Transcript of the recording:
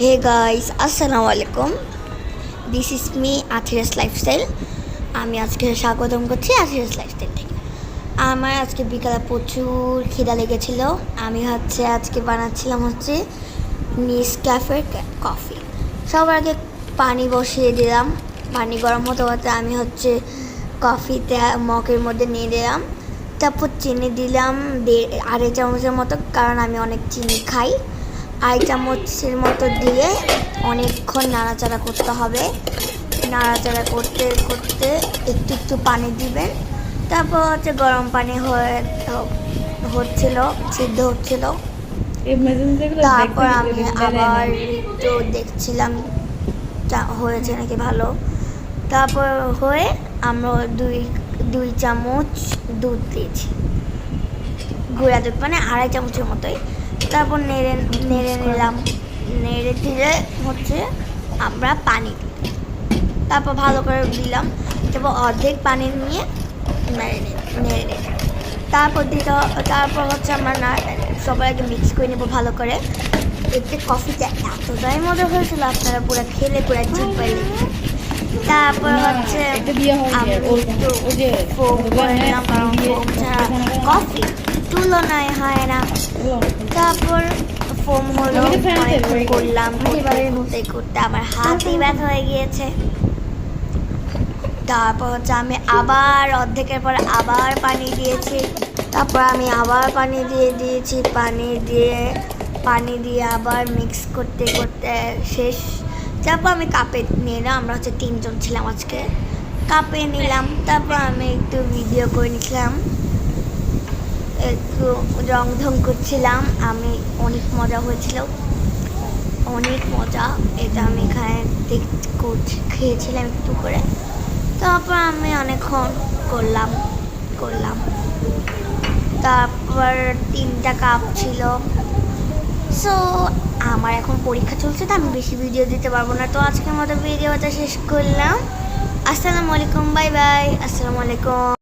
Hey guys, আসসালামু আলাইকুম। This is me Athira's lifestyle. আমি আজকে স্বাগতম করছি আথিরাস লাইফস্টাইল থেকে। আমার আজকে বিকালে প্রচুর খিদা লেগেছিল। আমি আজকে বানাচ্ছিলাম নেসক্যাফের কফি। সবার আগে পানি বসিয়ে দিলাম। পানি গরম হতে হতে আমি কফিতে মগের মধ্যে নিয়ে দিলাম। তারপর চিনি দিলাম 2.5 চামচের মতো, কারণ আমি অনেক চিনি খাই। 1 চামচের মতো দিয়ে অনেকক্ষণ নাড়াচাড়া করতে হবে। নাড়াচাড়া করতে করতে একটু পানি দিবেন। তারপর গরম পানি সিদ্ধ হচ্ছিল। তারপর আমি আবার একটু দেখছিলাম হয়েছে নাকি ভালো। তারপর আমরা দুই চামচ দুধ দিয়েছি, গুঁড়া দুধ, মানে 2.5 চামচের মতোই। তারপর নেড়ে নিলাম। নেড়ে দিলে আমরা পানি দিই। তারপর ভালো করে দিলাম। তারপর অর্ধেক পানি নিয়ে নেড়ে নিই। তারপর আমরা সবার আগে মিক্স করে নেবো ভালো করে। এতে কফিটা এতটাই মজা হয়েছিল, আপনারা পুরো খেলে পুরো জিভ পাইলে। তারপর কফি তুলনায় হয় না। তারপর ফোম হলো, করলাম করতে আমার হাতই ব্যথা হয়ে গিয়েছে। তারপর আমি আবার অর্ধেকের পর আবার পানি দিয়েছি। তারপর আমি আবার পানি দিয়ে দিয়েছি। পানি দিয়ে আবার মিক্স করতে করতে শেষ। তারপর আমি কাপে নিলাম। আমরা 3 জন ছিলাম আজকে। কাপে নিলাম। তারপর আমি একটু ভিডিও করে নিছিলাম, একটু রং ঢং করছিলাম। অনেক মজা হয়েছিল, অনেক মজা। এটা আমি খেয়েছিলাম একটু করে। তারপর আমি অনেকক্ষণ করলাম। তারপর 3টা কাপ ছিল। সো আমার এখন পরীক্ষা চলছে, তো আমি বেশি ভিডিও দিতে পারবো না। তো আজকের মতো ভিডিওটা শেষ করলাম। আসসালামু আলাইকুম, বাই বাই। আসসালামু আলাইকুম।